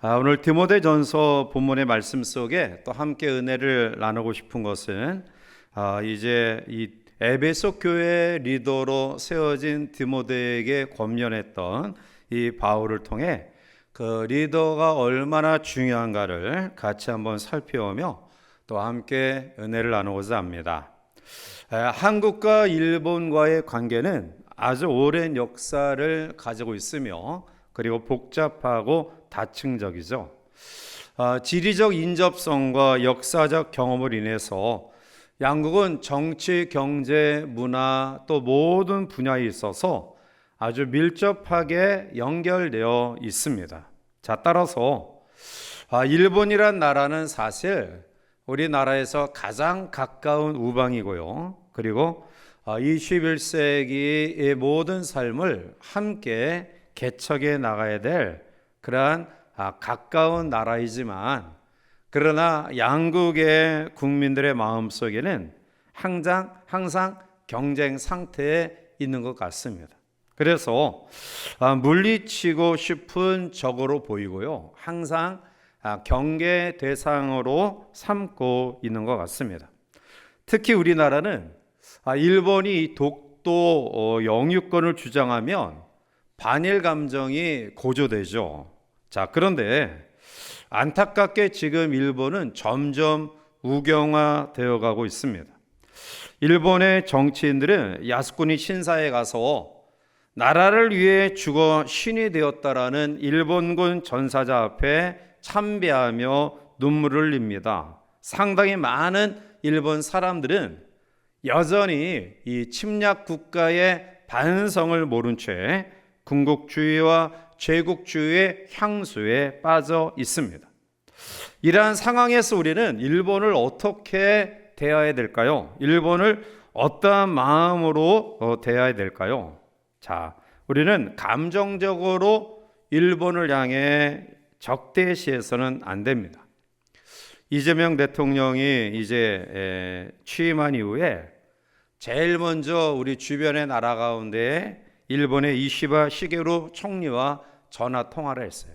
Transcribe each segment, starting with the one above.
오늘 디모데전서 본문의 말씀 속에 또 함께 은혜를 나누고 싶은 것은 이제 이 에베소 교회 리더로 세워진 디모데에게 권면했던 이 바울을 통해 그 리더가 얼마나 중요한가를 같이 한번 살펴보며 또 함께 은혜를 나누고자 합니다. 한국과 일본과의 관계는 아주 오랜 역사를 가지고 있으며 그리고 복잡하고 다층적이죠. 지리적 인접성과 역사적 경험을 인해서 양국은 정치, 경제, 문화 또 모든 분야에 있어서 아주 밀접하게 연결되어 있습니다. 자, 따라서 일본이란 나라는 사실 우리나라에서 가장 가까운 우방이고요. 그리고 21세기의 모든 삶을 함께 개척해 나가야 될 그러한 가까운 나라이지만 그러나 양국의 국민들의 마음속에는 항상 경쟁 상태에 있는 것 같습니다. 그래서 물리치고 싶은 적으로 보이고요. 항상 경계 대상으로 삼고 있는 것 같습니다. 특히 우리나라는 일본이 독도 영유권을 주장하면 반일 감정이 고조되죠. 자, 그런데 안타깝게 지금 일본은 점점 우경화되어 가고 있습니다. 일본의 정치인들은 야스쿠니 신사에 가서 나라를 위해 죽어 신이 되었다라는 일본군 전사자 앞에 참배하며 눈물을 흘립니다. 상당히 많은 일본 사람들은 여전히 이 침략 국가의 반성을 모른 채 군국주의와 제국주의의 향수에 빠져 있습니다. 이러한 상황에서 우리는 일본을 어떻게 대해야 될까요? 일본을 어떠한 마음으로 대해야 될까요? 자, 우리는 감정적으로 일본을 향해 적대시해서는 안 됩니다. 이재명 대통령이 이제 취임한 이후에 제일 먼저 우리 주변의 나라 가운데 일본의 이시바 시게루 총리와 전화 통화를 했어요.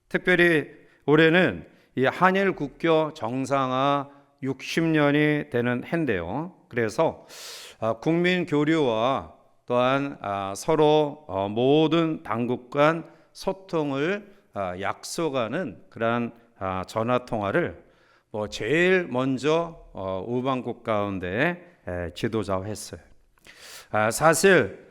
특별히 올해는 이 한일 국교 정상화 60년이 되는 해인데요. 그래서 국민 교류와 또한 서로 모든 당국 간 소통을 약속하는 그러한 전화 통화를 제일 먼저 우방국 가운데 지도자와 했어요. 사실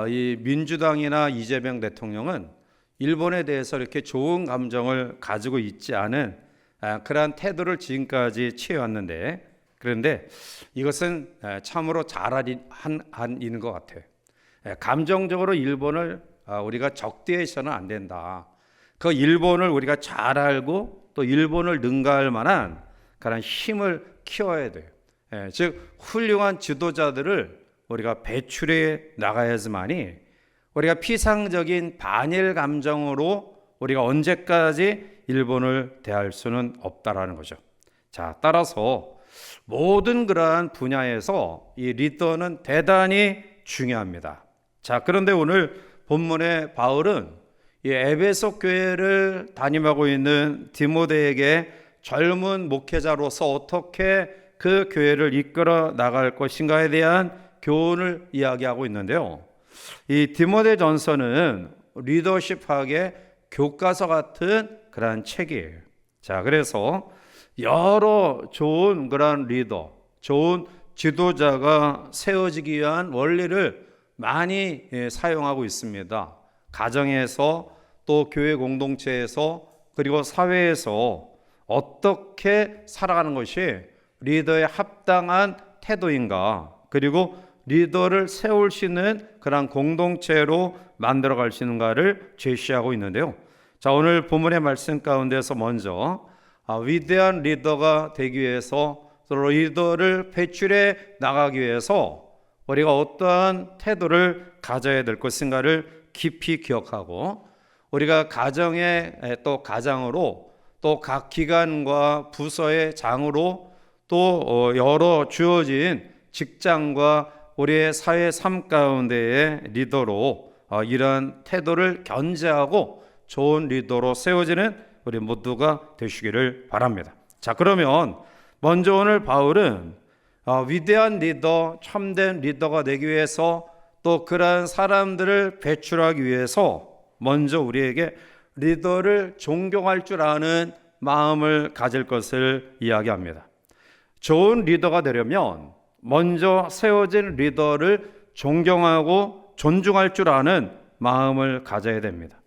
이 민주당이나 이재명 대통령은 일본에 대해서 이렇게 좋은 감정을 가지고 있지 않은 그러한 태도를 지금까지 취해왔는데, 그런데 이것은 참으로 잘한 일인 것 같아요. 감정적으로 일본을 우리가 적대해서는 안 된다. 그 일본을 우리가 잘 알고 또 일본을 능가할 만한 그런 힘을 키워야 돼요. 즉 훌륭한 지도자들을 우리가 배출해 나가야지만이 우리가 피상적인 반일 감정으로 우리가 언제까지 일본을 대할 수는 없다라는 거죠. 자, 따라서 모든 그러한 분야에서 이 리더는 대단히 중요합니다. 자, 그런데 오늘 본문의 바울은 이 에베소 교회를 담임하고 있는 디모데에게 젊은 목회자로서 어떻게 그 교회를 이끌어 나갈 것인가에 대한 교훈을 이야기하고 있는데요. 이 디모데전서는 리더십학의 교과서 같은 그러한 책이에요. 자, 그래서 여러 좋은 그러한 리더, 좋은 지도자가 세워지기 위한 원리를 많이 사용하고 있습니다. 가정에서 또 교회 공동체에서 그리고 사회에서 어떻게 살아가는 것이 리더의 합당한 태도인가, 그리고 리더를 세울 수 있는 그런 공동체로 만들어갈 수 있는가를 제시하고 있는데요. 자, 오늘 본문의 말씀 가운데서 먼저 위대한 리더가 되기 위해서 또 리더를 배출해 나가기 위해서 우리가 어떠한 태도를 가져야 될 것인가를 깊이 기억하고, 우리가 가정의 또 가장으로 또 각 기관과 부서의 장으로 또 여러 주어진 직장과 우리의 사회 삶 가운데의 리더로 이러한 태도를 견제하고 좋은 리더로 세워지는 우리 모두가 되시기를 바랍니다. 자, 그러면 먼저 오늘 바울은 위대한 리더, 참된 리더가 되기 위해서 또 그러한 사람들을 배출하기 위해서 먼저 우리에게 리더를 존경할 줄 아는 마음을 가질 것을 이야기합니다. 좋은 리더가 되려면 먼저 세워진 리더를 존경하고 존중할 줄 아는 마음을 가져야 됩니다.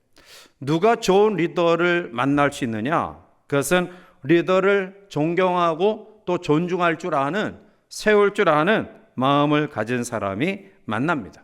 누가 좋은 리더를 만날 수 있느냐? 그것은 리더를 존경하고 또 존중할 줄 아는, 세울 줄 아는 마음을 가진 사람이 만납니다.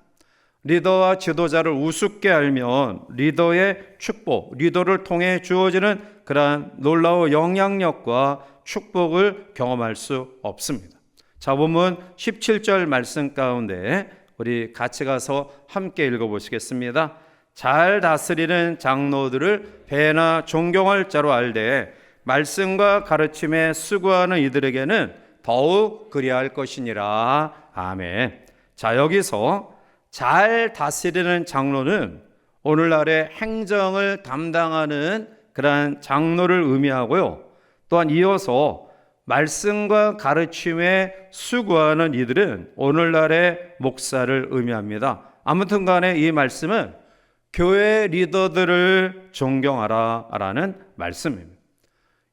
리더와 지도자를 우습게 알면 리더의 축복, 리더를 통해 주어지는 그러한 놀라운 영향력과 축복을 경험할 수 없습니다. 자, 본문 17절 말씀 가운데 우리 같이 가서 함께 읽어보시겠습니다. 잘 다스리는 장로들을 배나 존경할 자로 알되 말씀과 가르침에 수고하는 이들에게는 더욱 그리할 것이니라. 아멘. 자, 여기서 잘 다스리는 장로는 오늘날의 행정을 담당하는 그러한 장로를 의미하고요. 또한 이어서 말씀과 가르침에 수고하는 이들은 오늘날의 목사를 의미합니다. 아무튼 간에 이 말씀은 교회 리더들을 존경하라 라는 말씀입니다.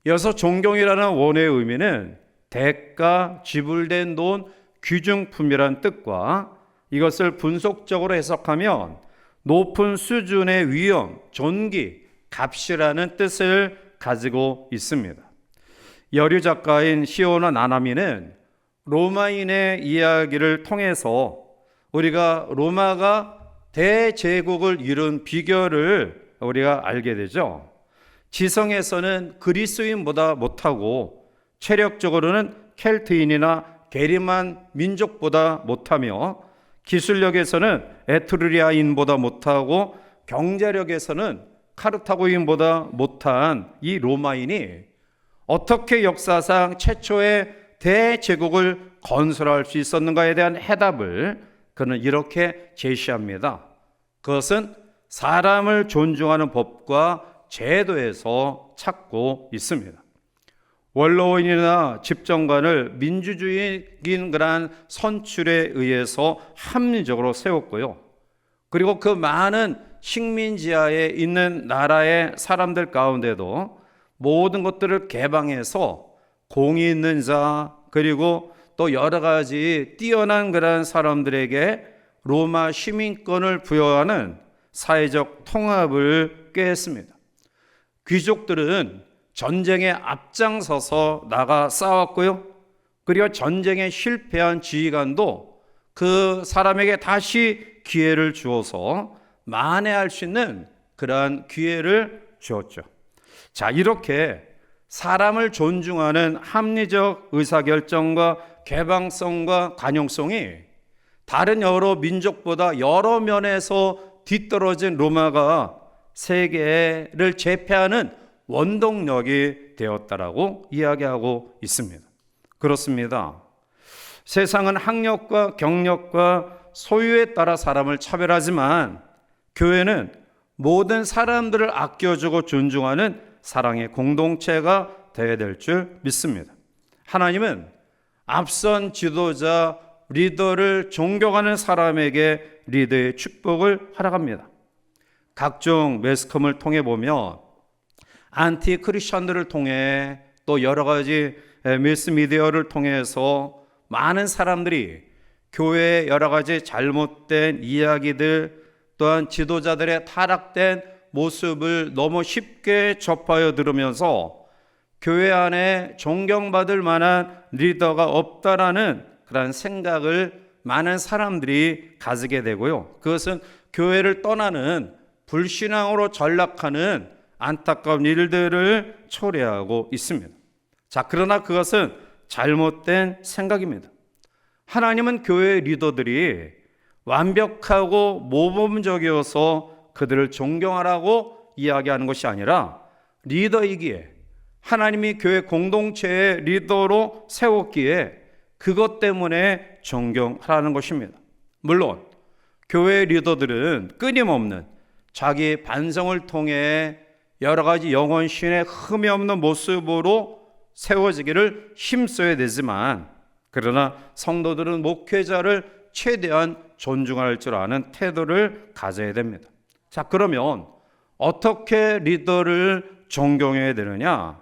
이어서 존경이라는 원어의 의미는 대가, 지불된 돈, 귀중품이란 뜻과 이것을 분속적으로 해석하면 높은 수준의 위엄, 존귀, 값이라는 뜻을 가지고 있습니다. 여류 작가인 시오나 나나미는 로마인의 이야기를 통해서 우리가 로마가 대제국을 이룬 비결을 우리가 알게 되죠. 지성에서는 그리스인보다 못하고 체력적으로는 켈트인이나 게리만 민족보다 못하며 기술력에서는 에트루리아인보다 못하고 경제력에서는 카르타고인보다 못한 이 로마인이 어떻게 역사상 최초의 대제국을 건설할 수 있었는가에 대한 해답을 그는 이렇게 제시합니다. 그것은 사람을 존중하는 법과 제도에서 찾고 있습니다. 원로원이나 집정관을 민주주의인 그러한 선출에 의해서 합리적으로 세웠고요. 그리고 그 많은 식민지하에 있는 나라의 사람들 가운데도 모든 것들을 개방해서 공의 있는 자, 그리고 또 여러 가지 뛰어난 그런 사람들에게 로마 시민권을 부여하는 사회적 통합을 꾀했습니다. 귀족들은 전쟁에 앞장서서 나가 싸웠고요. 그리고 전쟁에 실패한 지휘관도 그 사람에게 다시 기회를 주어서 만회할 수 있는 그러한 기회를 주었죠. 자, 이렇게 사람을 존중하는 합리적 의사결정과 개방성과 관용성이 다른 여러 민족보다 여러 면에서 뒤떨어진 로마가 세계를 제패하는 원동력이 되었다라고 이야기하고 있습니다. 그렇습니다. 세상은 학력과 경력과 소유에 따라 사람을 차별하지만 교회는 모든 사람들을 아껴주고 존중하는 사랑의 공동체가 되어야 될 줄 믿습니다. 하나님은 앞선 지도자, 리더를 존경하는 사람에게 리더의 축복을 허락합니다. 각종 매스컴을 통해 보면 안티 크리스천들을 통해 또 여러 가지 매스미디어를 통해서 많은 사람들이 교회의 여러 가지 잘못된 이야기들 또한 지도자들의 타락된 모습을 너무 쉽게 접하여 들으면서 교회 안에 존경받을 만한 리더가 없다라는 그런 생각을 많은 사람들이 가지게 되고요. 그것은 교회를 떠나는 불신앙으로 전락하는 안타까운 일들을 초래하고 있습니다. 자, 그러나 그것은 잘못된 생각입니다. 하나님은 교회 리더들이 완벽하고 모범적이어서 그들을 존경하라고 이야기하는 것이 아니라 리더이기에 하나님이 교회 공동체의 리더로 세웠기에 그것 때문에 존경하라는 것입니다. 물론 교회 리더들은 끊임없는 자기 반성을 통해 여러 가지 영혼신의 흠이 없는 모습으로 세워지기를 힘써야 되지만, 그러나 성도들은 목회자를 최대한 존중할 줄 아는 태도를 가져야 됩니다. 자, 그러면 어떻게 리더를 존경해야 되느냐?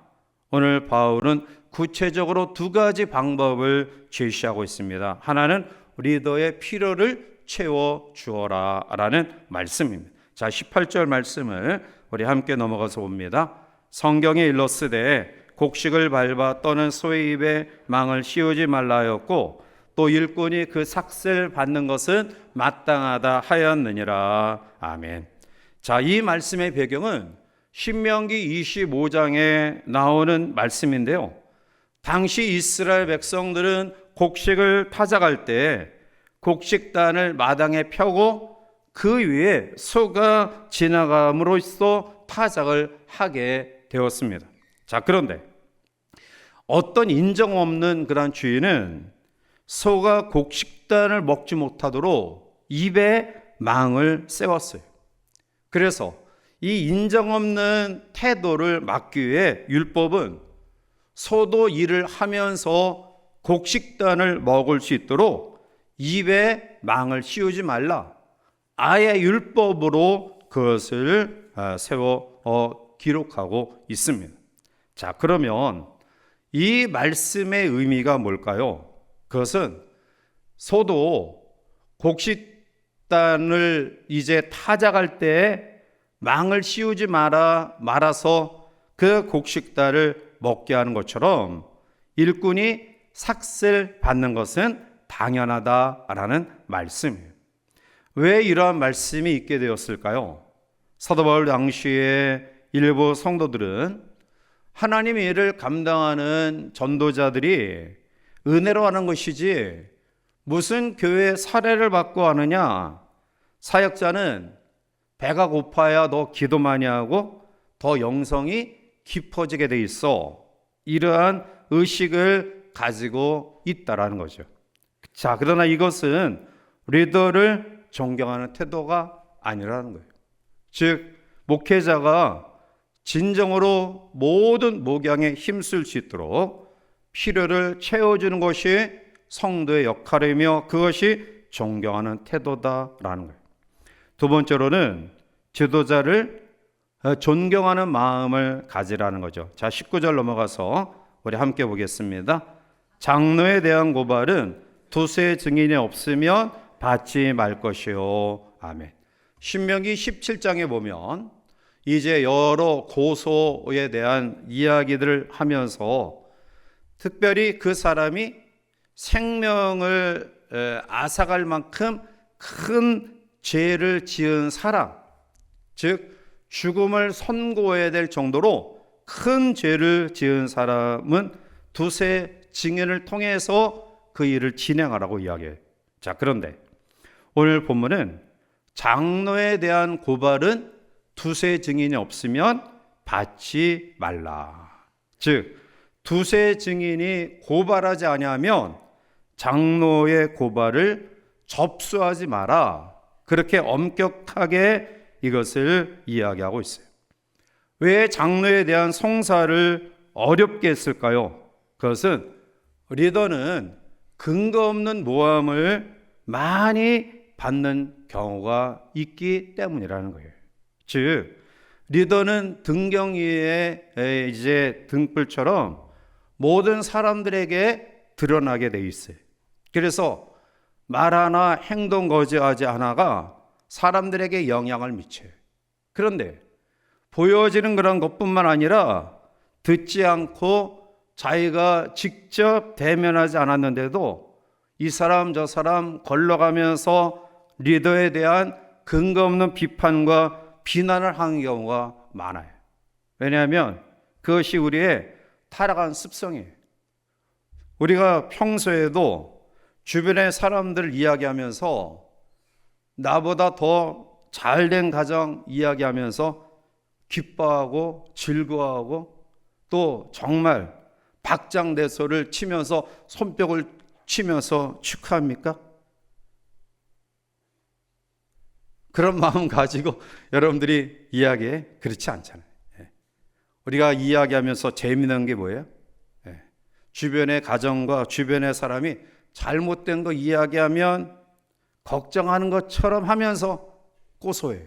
오늘 바울은 구체적으로 두 가지 방법을 제시하고 있습니다. 하나는 리더의 필요를 채워주어라 라는 말씀입니다. 자, 18절 말씀을 우리 함께 넘어가서 봅니다. 성경에 일렀으되 곡식을 밟아 떠는 소의 입에 망을 씌우지 말라 하였고 또 일꾼이 그 삭슬 받는 것은 마땅하다 하였느니라. 아멘. 자, 이 말씀의 배경은 신명기 25장에 나오는 말씀인데요. 당시 이스라엘 백성들은 곡식을 타작할 때 곡식단을 마당에 펴고 그 위에 소가 지나감으로써 타작을 하게 되었습니다. 자, 그런데 어떤 인정 없는 그런 주인은 소가 곡식단을 먹지 못하도록 입에 망을 세웠어요. 그래서 이 인정 없는 태도를 막기 위해 율법은 소도 일을 하면서 곡식단을 먹을 수 있도록 입에 망을 씌우지 말라. 아예 율법으로 그것을 세워 기록하고 있습니다. 자, 그러면 이 말씀의 의미가 뭘까요? 그것은 소도 곡식단을 이제 타작할 때 망을 씌우지 말아서 그 곡식단을 먹게 하는 것처럼 일꾼이 삭슬 받는 것은 당연하다라는 말씀이에요. 왜 이러한 말씀이 있게 되었을까요? 사도 바울 당시에 일부 성도들은 하나님의 일을 감당하는 전도자들이 은혜로 하는 것이지 무슨 교회 사례를 받고 하느냐, 사역자는 배가 고파야 더 기도 많이 하고 더 영성이 깊어지게 돼 있어, 이러한 의식을 가지고 있다라는 거죠. 자, 그러나 이것은 리더를 존경하는 태도가 아니라는 거예요. 즉, 목회자가 진정으로 모든 목양에 힘쓸 수 있도록 필요를 채워주는 것이 성도의 역할이며 그것이 존경하는 태도다라는 거예요. 두 번째로는 지도자를 존경하는 마음을 가지라는 거죠. 자, 19절 넘어가서 우리 함께 보겠습니다. 장로에 대한 고발은 두세 증인이 없으면 받지 말 것이요. 아멘. 신명기 17장에 보면 이제 여러 고소에 대한 이야기들을 하면서 특별히 그 사람이 생명을 앗아갈 만큼 큰 죄를 지은 사람, 즉 죽음을 선고해야 될 정도로 큰 죄를 지은 사람은 두세 증인을 통해서 그 일을 진행하라고 이야기해요. 자, 그런데 오늘 본문은 장로에 대한 고발은 두세 증인이 없으면 받지 말라. 즉, 두세 증인이 고발하지 아니하면 장로의 고발을 접수하지 마라. 그렇게 엄격하게 이것을 이야기하고 있어요. 왜 장로에 대한 송사를 어렵게 했을까요? 그것은 리더는 근거 없는 모함을 많이 받는 경우가 있기 때문이라는 거예요. 즉, 리더는 등경위의 이제 등불처럼 모든 사람들에게 드러나게 돼 있어요. 그래서 말 하나 행동 거지하지 하나가 사람들에게 영향을 미쳐요. 그런데 보여지는 그런 것뿐만 아니라 듣지 않고 자기가 직접 대면하지 않았는데도 이 사람 저 사람 걸러가면서 리더에 대한 근거 없는 비판과 비난을 하는 경우가 많아요. 왜냐하면 그것이 우리의 타락한 습성이에요. 우리가 평소에도 주변의 사람들을 이야기하면서 나보다 더 잘된 가정 이야기하면서 기뻐하고 즐거워하고 또 정말 박장대소를 치면서 손뼉을 치면서 축하합니까? 그런 마음 가지고 여러분들이 이야기해? 그렇지 않잖아요. 우리가 이야기하면서 재미난 게 뭐예요? 주변의 가정과 주변의 사람이 잘못된 거 이야기하면 걱정하는 것처럼 하면서 고소해.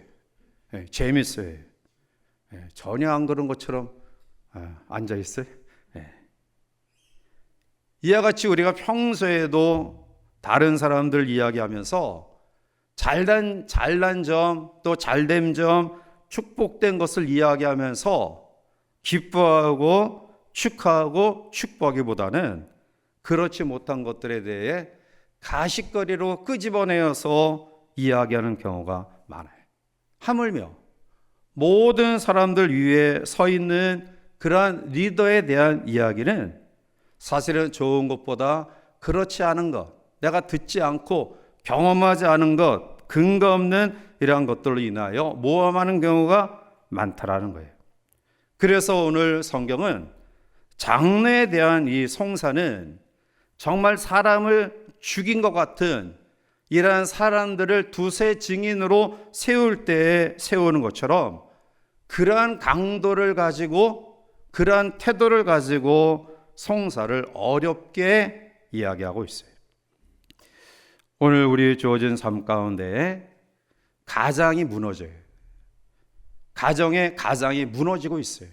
재밌어요. 전혀 안 그런 것처럼 앉아있어요. 이와 같이 우리가 평소에도 다른 사람들 이야기하면서 잘난 점, 또 잘된 점, 축복된 것을 이야기하면서 기뻐하고 축하하고 축복하기보다는 그렇지 못한 것들에 대해 가십거리로 끄집어내어서 이야기하는 경우가 많아요. 하물며 모든 사람들 위에 서 있는 그러한 리더에 대한 이야기는 사실은 좋은 것보다 그렇지 않은 것, 내가 듣지 않고 경험하지 않은 것, 근거 없는 이러한 것들로 인하여 모함하는 경우가 많다라는 거예요. 그래서 오늘 성경은 장래에 대한 이 송사는 정말 사람을 죽인 것 같은 이러한 사람들을 두세 증인으로 세울 때에 세우는 것처럼 그러한 강도를 가지고 그러한 태도를 가지고 송사를 어렵게 이야기하고 있어요. 오늘 우리 주어진 삶 가운데 가장이 무너져요. 가장이 무너지고 있어요.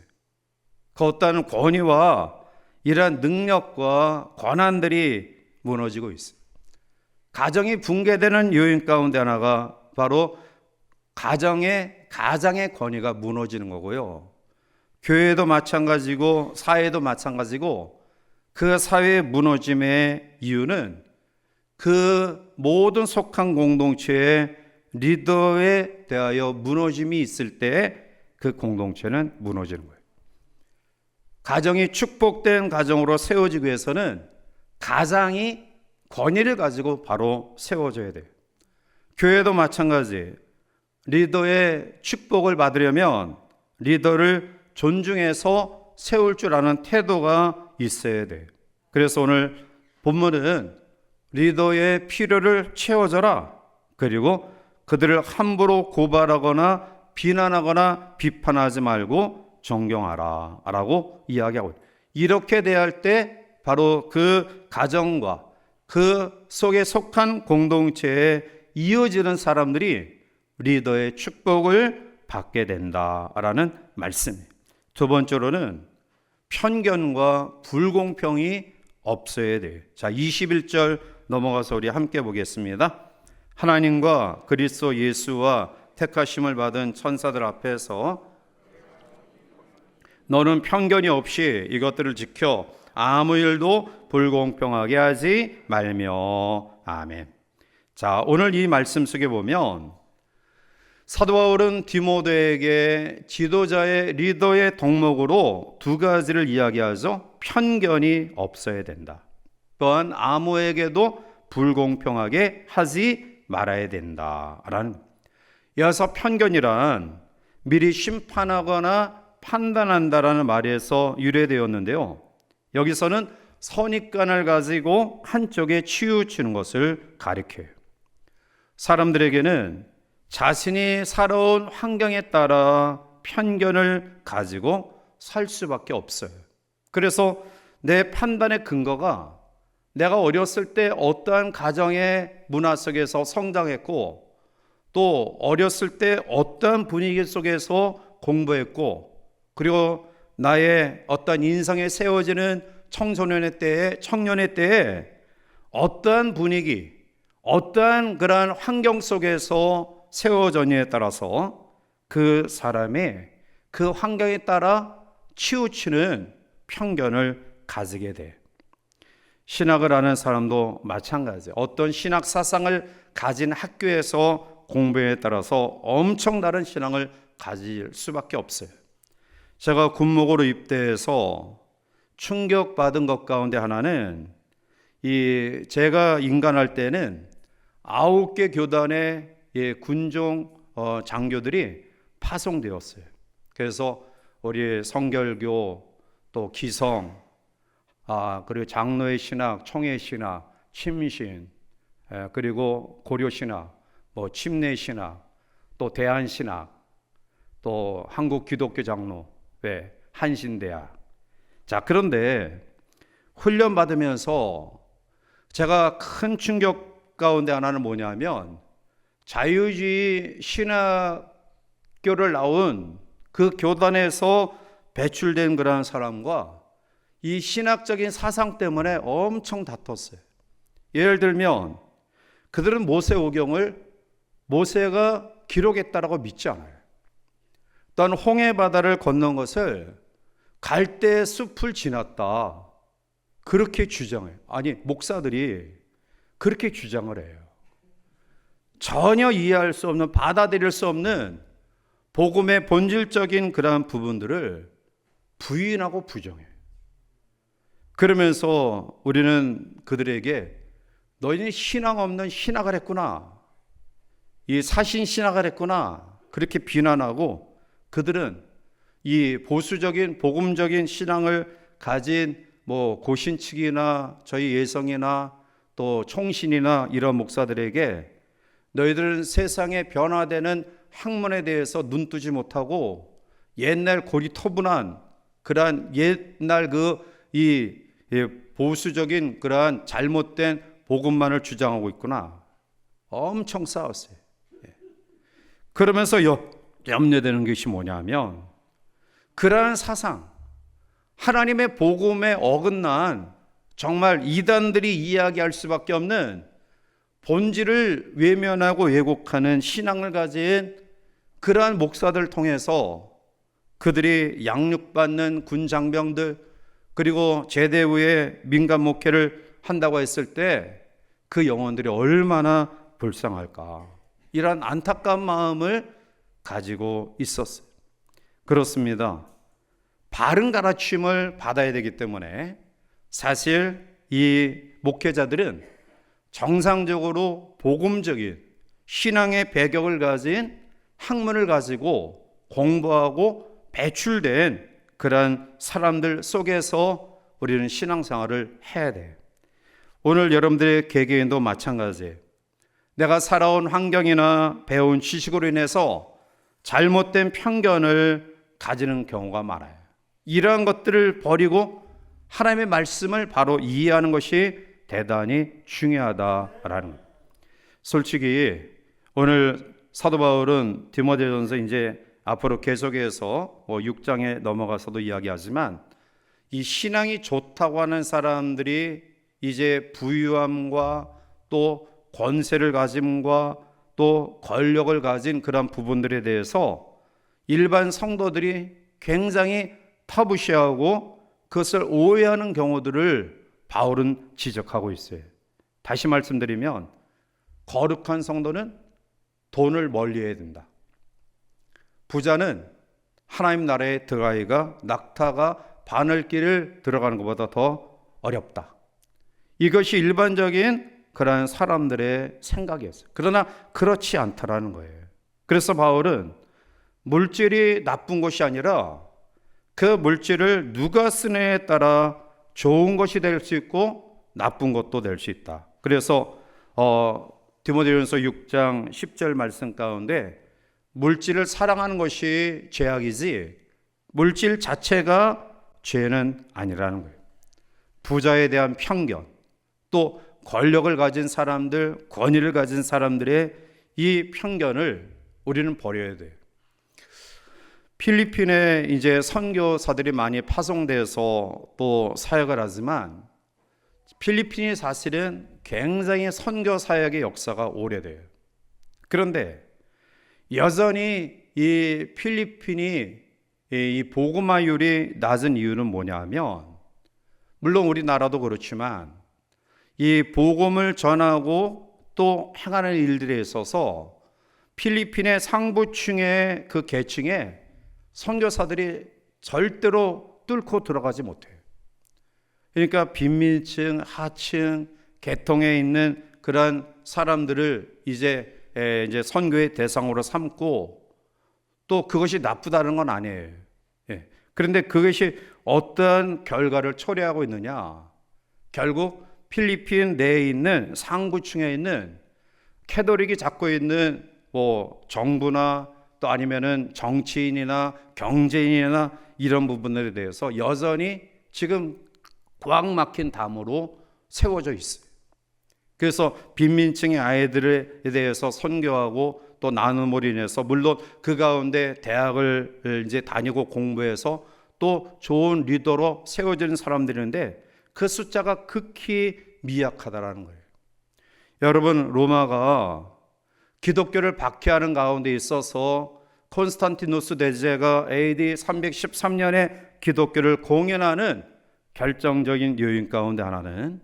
그 어떤 권위와 이러한 능력과 권한들이 무너지고 있어요. 가정이 붕괴되는 요인 가운데 하나가 바로 가장의 권위가 무너지는 거고요. 교회도 마찬가지고 사회도 마찬가지고 그 사회의 무너짐의 이유는 그 모든 속한 공동체의 리더에 대하여 무너짐이 있을 때 그 공동체는 무너지는 거예요. 가정이 축복된 가정으로 세워지기 위해서는 가장이 권위를 가지고 바로 세워져야 돼요. 교회도 마찬가지. 리더의 축복을 받으려면 리더를 존중해서 세울 줄 아는 태도가 있어야 돼요. 그래서 오늘 본문은 리더의 필요를 채워줘라. 그리고 그들을 함부로 고발하거나 비난하거나 비판하지 말고 존경하라 라고 이야기하고 있어요. 이렇게 대할 때 바로 그 가정과 그 속에 속한 공동체에 이어지는 사람들이 리더의 축복을 받게 된다라는 말씀이에요. 두 번째로는 편견과 불공평이 없어야 돼요. 자, 21절 넘어가서 우리 함께 보겠습니다. 하나님과 그리스도 예수와 택하심을 받은 천사들 앞에서 너는 편견이 없이 이것들을 지켜 아무 일도 불공평하게 하지 말며. 아멘. 자, 오늘 이 말씀 속에 보면 사도 바울은 디모데에게 지도자의 리더의 덕목으로 두 가지를 이야기하죠. 편견이 없어야 된다. 또한 아무에게도 불공평하게 하지 말아야 된다라는. 여기서 편견이란 미리 심판하거나 판단한다라는 말에서 유래되었는데요. 여기서는 선입관을 가지고 한쪽에 치우치는 것을 가리켜요. 사람들에게는 자신이 살아온 환경에 따라 편견을 가지고 살 수밖에 없어요. 그래서 내 판단의 근거가 내가 어렸을 때 어떠한 가정의 문화 속에서 성장했고 또 어렸을 때 어떠한 분위기 속에서 공부했고 그리고 나의 어떤 인생에 세워지는 청년의 때에 어떠한 분위기, 어떠한 그러한 환경 속에서 세워졌냐에 따라서 그 사람의 그 환경에 따라 치우치는 편견을 가지게 돼. 신학을 하는 사람도 마찬가지예요. 어떤 신학 사상을 가진 학교에서 공부에 따라서 엄청 다른 신앙을 가질 수밖에 없어요. 제가 군목으로 입대해서 충격받은 것 가운데 하나는 제가 인간할 때는 9개 교단의 군종 장교들이 파송되었어요. 그래서 우리 성결교 또 기성 그리고 장로의 신학, 총회 신학, 침신 그리고 고려 신학, 침례 신학, 또 대한 신학, 또 한국 기독교 장로 한신대학. 자, 그런데 훈련 받으면서 제가 큰 충격 가운데 하나는 뭐냐면 자유주의 신학교를 나온 그 교단에서 배출된 그러한 사람과 이 신학적인 사상 때문에 엄청 다퉜어요. 예를 들면 그들은 모세오경을 모세가 기록했다라고 믿지 않아요. 또한 홍해 바다를 건넌 것을 갈대 숲을 지났다, 그렇게 주장해요. 아니, 목사들이 그렇게 주장을 해요. 전혀 이해할 수 없는, 받아들일 수 없는 복음의 본질적인 그러한 부분들을 부인하고 부정해요. 그러면서 우리는 그들에게 너희는 신앙 없는 신학을 했구나, 이 사신 신학을 했구나, 그렇게 비난하고 그들은 이 보수적인 복음적인 신앙을 가진 고신측이나 저희 예성이나 또 총신이나 이런 목사들에게 너희들은 세상에 변화되는 학문에 대해서 눈뜨지 못하고 옛날 고리터분한 그러한 옛날 이 보수적인 그러한 잘못된 복음만을 주장하고 있구나, 엄청 싸웠어요. 그러면서 염려되는 것이 뭐냐면 그러한 사상, 하나님의 복음에 어긋난 정말 이단들이 이야기할 수밖에 없는 본질을 외면하고 왜곡하는 신앙을 가진 그러한 목사들을 통해서 그들이 양육받는 군 장병들, 그리고 제대 후에 민간 목회를 한다고 했을 때 그 영혼들이 얼마나 불쌍할까, 이런 안타까운 마음을 가지고 있었어요. 그렇습니다. 바른 가르침을 받아야 되기 때문에 사실 이 목회자들은 정상적으로 복음적인 신앙의 배경을 가진 학문을 가지고 공부하고 배출된 그러한 사람들 속에서 우리는 신앙생활을 해야 돼요. 오늘 여러분들의 개개인도 마찬가지예요. 내가 살아온 환경이나 배운 지식으로 인해서 잘못된 편견을 가지는 경우가 많아요. 이러한 것들을 버리고 하나님의 말씀을 바로 이해하는 것이 대단히 중요하다라는 거예요. 솔직히 오늘 사도 바울은 디모데전서 이제 앞으로 계속해서 6장에 넘어가서도 이야기하지만 이 신앙이 좋다고 하는 사람들이 이제 부유함과 또 권세를 가짐과 또 권력을 가진 그런 부분들에 대해서 일반 성도들이 굉장히 터부시하고 그것을 오해하는 경우들을 바울은 지적하고 있어요. 다시 말씀드리면 거룩한 성도는 돈을 멀리해야 된다. 부자는 하나님 나라에 들어가기가 낙타가 바늘길을 들어가는 것보다 더 어렵다. 이것이 일반적인 그러한 사람들의 생각이었어요. 그러나 그렇지 않다라는 거예요. 그래서 바울은 물질이 나쁜 것이 아니라 그 물질을 누가 쓰느냐에 따라 좋은 것이 될 수 있고 나쁜 것도 될 수 있다. 그래서 디모데전서 6장 10절 말씀 가운데 물질을 사랑하는 것이 죄악이지 물질 자체가 죄는 아니라는 거예요. 부자에 대한 편견, 또 권력을 가진 사람들, 권위를 가진 사람들의 이 편견을 우리는 버려야 돼요. 필리핀에 이제 선교사들이 많이 파송돼서 또 사역을 하지만 필리핀이 사실은 굉장히 선교 사역의 역사가 오래돼요. 그런데 여전히 이 필리핀이 이 복음화율이 낮은 이유는 뭐냐면, 물론 우리나라도 그렇지만 이 복음을 전하고 또 행하는 일들에 있어서 필리핀의 상부층의 그 계층에 선교사들이 절대로 뚫고 들어가지 못해요. 그러니까 빈민층, 하층, 계통에 있는 그런 사람들을 이제 선교의 대상으로 삼고, 또 그것이 나쁘다는 건 아니에요. 그런데 그것이 어떤 결과를 초래하고 있느냐? 결국 필리핀 내에 있는 상부층에 있는 캐톨릭이 잡고 있는 정부나 또 아니면은 정치인이나 경제인이나 이런 부분들에 대해서 여전히 지금 꽉 막힌 담으로 세워져 있어요. 그래서 빈민층의 아이들에 대해서 선교하고 또 나눔으로 인해서 물론 그 가운데 대학을 이제 다니고 공부해서 또 좋은 리더로 세워지는 사람들인데 그 숫자가 극히 미약하다라는 거예요. 여러분, 로마가 기독교를 박해하는 가운데 있어서 콘스탄티누스 대제가 AD 313년에 기독교를 공연하는 결정적인 요인 가운데 하나는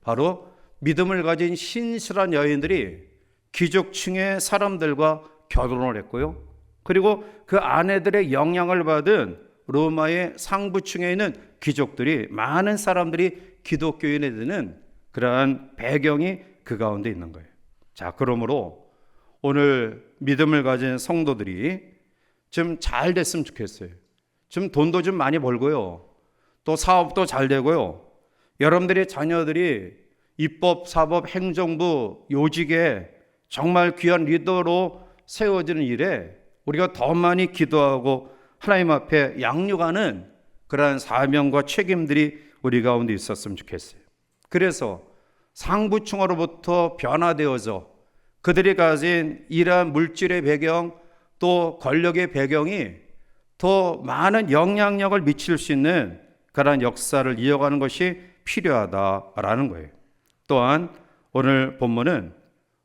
바로 믿음을 가진 신실한 여인들이 귀족층의 사람들과 결혼을 했고요. 그리고 그 아내들의 영향을 받은 로마의 상부층에 있는 귀족들이, 많은 사람들이 기독교인에 드는 그러한 배경이 그 가운데 있는 거예요. 자, 그러므로 오늘 믿음을 가진 성도들이 좀 잘 됐으면 좋겠어요. 좀 돈도 좀 많이 벌고요. 또 사업도 잘 되고요. 여러분들의 자녀들이 입법, 사법, 행정부, 요직에 정말 귀한 리더로 세워지는 일에 우리가 더 많이 기도하고 하나님 앞에 양육하는 그러한 사명과 책임들이 우리 가운데 있었으면 좋겠어요. 그래서 상부층으로부터 변화되어져 그들이 가진 이러한 물질의 배경 또 권력의 배경이 더 많은 영향력을 미칠 수 있는 그러한 역사를 이어가는 것이 필요하다라는 거예요. 또한 오늘 본문은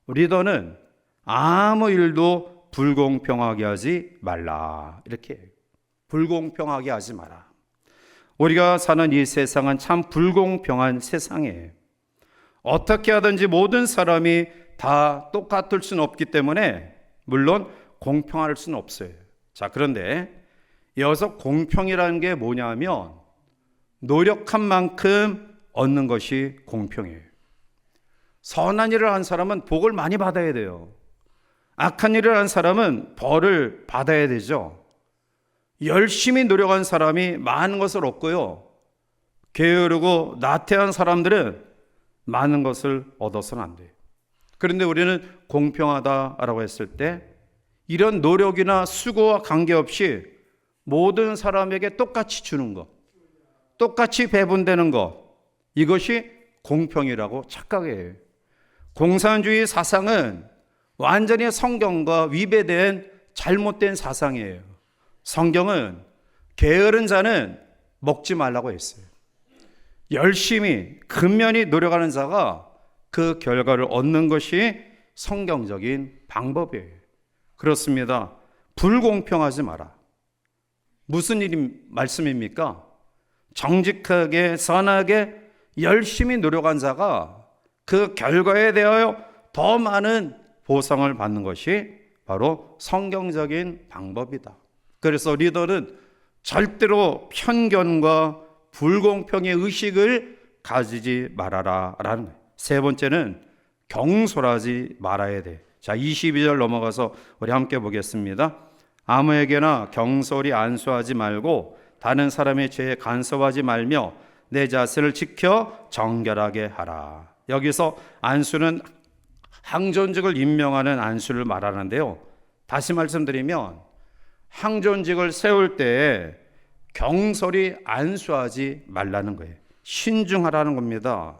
리더는 아무 일도 불공평하게 하지 말라, 이렇게 불공평하게 하지 마라. 우리가 사는 이 세상은 참 불공평한 세상이에요. 어떻게 하든지 모든 사람이 다 똑같을 수는 없기 때문에 물론 공평할 수는 없어요. 자, 그런데 여기서 공평이라는 게 뭐냐면 노력한 만큼 얻는 것이 공평해요. 선한 일을 한 사람은 복을 많이 받아야 돼요. 악한 일을 한 사람은 벌을 받아야 되죠. 열심히 노력한 사람이 많은 것을 얻고요. 게으르고 나태한 사람들은 많은 것을 얻어서는 안 돼요. 그런데 우리는 공평하다라고 했을 때 이런 노력이나 수고와 관계없이 모든 사람에게 똑같이 주는 것, 똑같이 배분되는 것, 이것이 공평이라고 착각해요. 공산주의 사상은 완전히 성경과 위배된 잘못된 사상이에요. 성경은 게으른 자는 먹지 말라고 했어요. 열심히 근면히 노력하는 자가 그 결과를 얻는 것이 성경적인 방법이에요. 그렇습니다. 불공평하지 마라. 무슨 말씀입니까? 정직하게 선하게 열심히 노력한 자가 그 결과에 대하여 더 많은 보상을 받는 것이 바로 성경적인 방법이다. 그래서 리더는 절대로 편견과 불공평의 의식을 가지지 말아라 라는 거예요. 세 번째는 경솔하지 말아야 돼. 자, 22절 넘어가서 우리 함께 보겠습니다. 아무에게나 경솔히 안수하지 말고 다른 사람의 죄에 간섭하지 말며 내 자신을 지켜 정결하게 하라. 여기서 안수는 항존직을 임명하는 안수를 말하는데요. 다시 말씀드리면 항존직을 세울 때 경솔히 안수하지 말라는 거예요. 신중하라는 겁니다.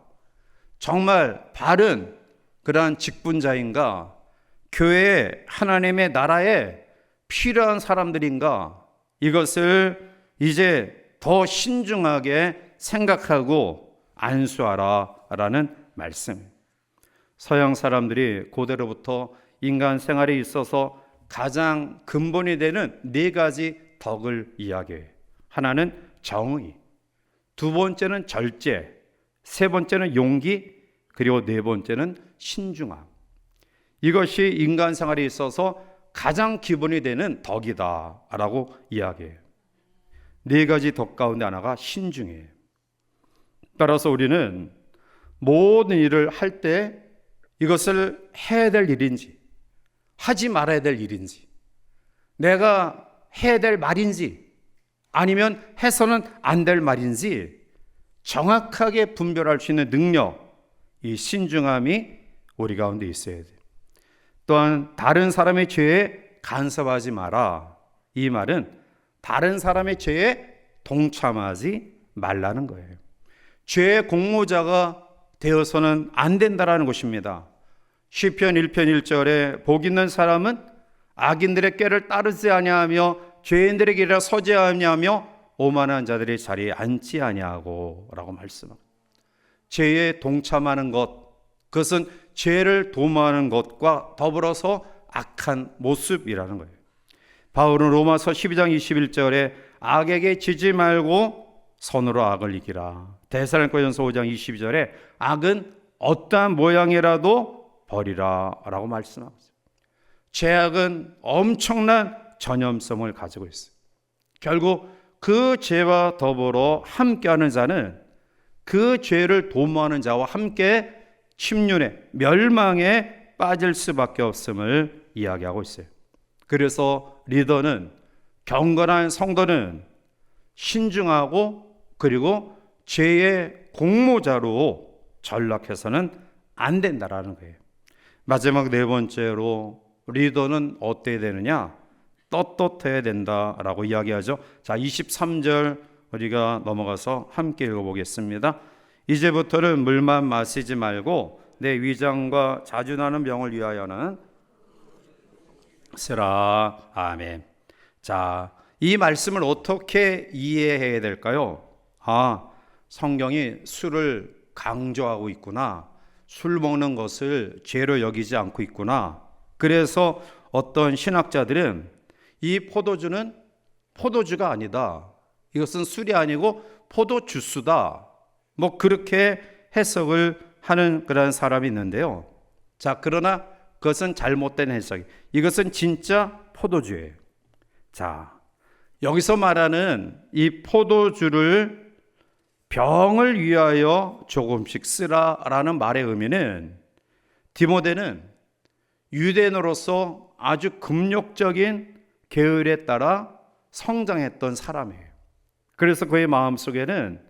정말 바른 그러한 직분자인가, 교회에 하나님의 나라에 필요한 사람들인가, 이것을 이제 더 신중하게 생각하고 안수하라라는 말씀. 서양 사람들이 고대로부터 인간 생활에 있어서 가장 근본이 되는 네 가지 덕을 이야기해요. 하나는 정의, 두 번째는 절제, 세 번째는 용기, 그리고 네 번째는 신중함. 이것이 인간 생활에 있어서 가장 기본이 되는 덕이다라고 이야기해요. 네 가지 덕 가운데 하나가 신중해요. 따라서 우리는 모든 일을 할 때 이것을 해야 될 일인지 하지 말아야 될 일인지, 내가 해야 될 말인지 아니면 해서는 안 될 말인지 정확하게 분별할 수 있는 능력, 이 신중함이 우리 가운데 있어야 돼요. 또한 다른 사람의 죄에 간섭하지 마라. 이 말은 다른 사람의 죄에 동참하지 말라는 거예요. 죄의 공모자가 되어서는 안 된다라는 것입니다. 시편 1편 1절에 복 있는 사람은 악인들의 꾀를 따르지 아니하며 죄인들의 길에 서지 아니하며 오만한 자들의 자리에 앉지 아니하고 라고 말씀합니다. 죄에 동참하는 것, 그것은 죄를 도모하는 것과 더불어서 악한 모습이라는 거예요. 바울은 로마서 12장 21절에 악에게 지지 말고 선으로 악을 이기라. 데살로니가전서 5장 22절에 악은 어떠한 모양이라도 버리라 라고 말씀하고 있어요. 죄악은 엄청난 전염성을 가지고 있어요. 결국 그 죄와 더불어 함께하는 자는 그 죄를 도모하는 자와 함께 침륜에, 멸망에 빠질 수밖에 없음을 이야기하고 있어요. 그래서 리더는, 경건한 성도는 신중하고 그리고 죄의 공모자로 전락해서는 안 된다라는 거예요. 마지막 네 번째로 리더는 어때야 되느냐? 떳떳해야 된다라고 이야기하죠. 자, 23절 우리가 넘어가서 함께 읽어보겠습니다. 이제부터는 물만 마시지 말고 내 위장과 자주 나는 병을 위하여는 쓰라. 아멘. 자, 이 말씀을 어떻게 이해해야 될까요? 성경이 술을 강조하고 있구나. 술 먹는 것을 죄로 여기지 않고 있구나. 그래서 어떤 신학자들은 이 포도주는 포도주가 아니다. 이것은 술이 아니고 포도주스다. 뭐 그렇게 해석을 하는 그런 사람이 있는데요. 자, 그러나 그것은 잘못된 해석. 이것은 진짜 포도주예요. 자, 여기서 말하는 이 포도주를 병을 위하여 조금씩 쓰라라는 말의 의미는 디모데는 유대인으로서 아주 금욕적인 계율에 따라 성장했던 사람이에요. 그래서 그의 마음속에는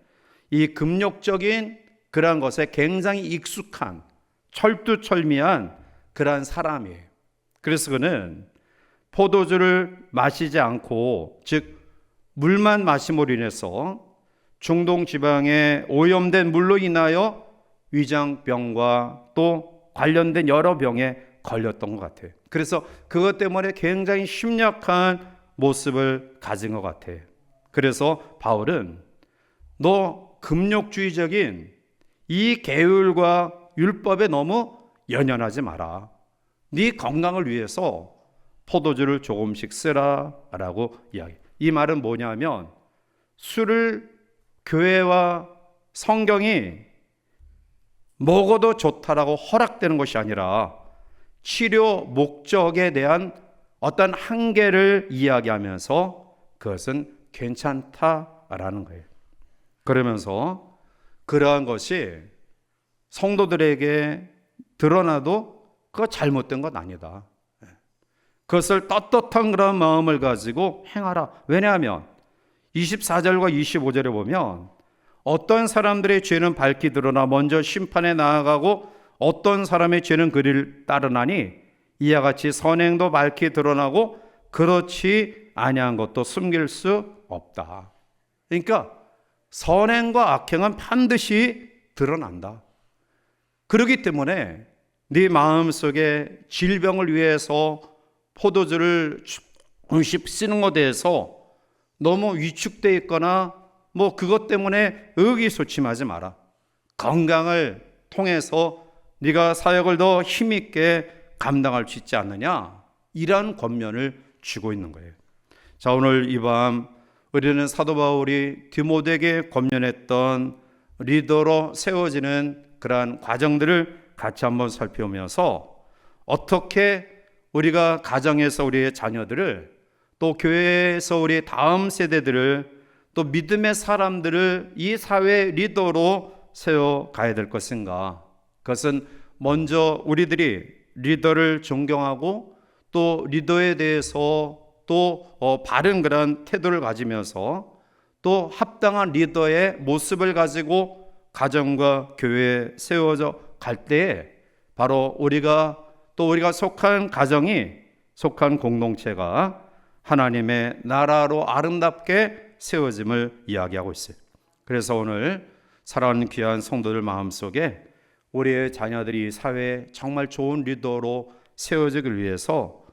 이 금욕적인 그러한 것에 굉장히 익숙한 철두철미한 그러한 사람이에요. 그래서 그는 포도주를 마시지 않고, 즉 물만 마심으로 인해서 중동 지방에 오염된 물로 인하여 위장병과 또 관련된 여러 병에 걸렸던 것 같아요. 그래서 그것 때문에 굉장히 심약한 모습을 가진 것 같아요. 그래서 바울은 너 금욕주의적인 이 계율과 율법에 너무 연연하지 마라. 네 건강을 위해서 포도주를 조금씩 쓰라라고 이야기. 이 말은 뭐냐면 술을 교회와 성경이 먹어도 좋다라고 허락되는 것이 아니라 치료 목적에 대한 어떤 한계를 이야기하면서 그것은 괜찮다라는 거예요. 그러면서 그러한 것이 성도들에게 드러나도 그거 잘못된 건 아니다. 그것을 떳떳한 그런 마음을 가지고 행하라. 왜냐하면 24절과 25절에 보면 어떤 사람들의 죄는 밝히 드러나 먼저 심판에 나아가고 어떤 사람의 죄는 그를 따르나니 이와 같이 선행도 밝히 드러나고 그렇지 아니한 것도 숨길 수 없다. 그러니까 선행과 악행은 반드시 드러난다. 그렇기 때문에 네 마음속에 질병을 위해서 포도주를 조금씩 쓰는 것에 대해서 너무 위축되어 있거나 뭐 그것 때문에 의기소침하지 마라. 건강을 통해서 네가 사역을 더 힘있게 감당할 수 있지 않느냐, 이런 권면을 주고 있는 거예요. 자, 오늘 이 밤 우리는 사도 바울이 디모데에게 권면했던 리더로 세워지는 그러한 과정들을 같이 한번 살펴보면서 어떻게 우리가 가정에서 우리의 자녀들을, 또 교회에서 우리의 다음 세대들을, 또 믿음의 사람들을 이 사회의 리더로 세워가야 될 것인가. 그것은 먼저 우리들이 리더를 존경하고 또 리더에 대해서 또 바른 그런 태도를 가지면서 또 합당한 리더의 모습을 가지고 가정과 교회에 세워져 갈 때에 바로 우리가 속한 가정이 속한 공동체가 하나님의 나라로 아름답게 세워짐을 이야기하고 있어요. 그래서 오늘 사랑하는 귀한 성도들 마음속에 우리의 자녀들이 사회에 정말 좋은 리더로 세워지길 위해서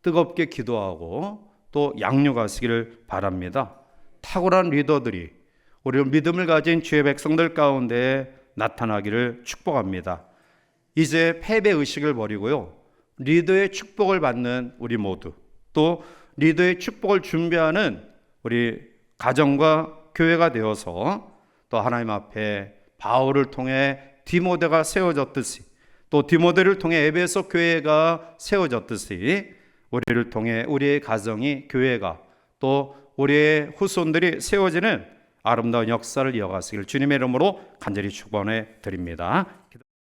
뜨겁게 기도하고 또 양육하시기를 바랍니다. 탁월한 리더들이 우리 믿음을 가진 주의 백성들 가운데 나타나기를 축복합니다. 이제 패배의식을 버리고요, 리더의 축복을 받는 우리 모두, 또 리더의 축복을 준비하는 우리 가정과 교회가 되어서 또 하나님 앞에 바울을 통해 디모데가 세워졌듯이, 또 디모데를 통해 에베소 교회가 세워졌듯이 우리를 통해 우리의 가정이, 교회가, 또 우리의 후손들이 세워지는 아름다운 역사를 이어가시길 주님의 이름으로 간절히 축원해 드립니다.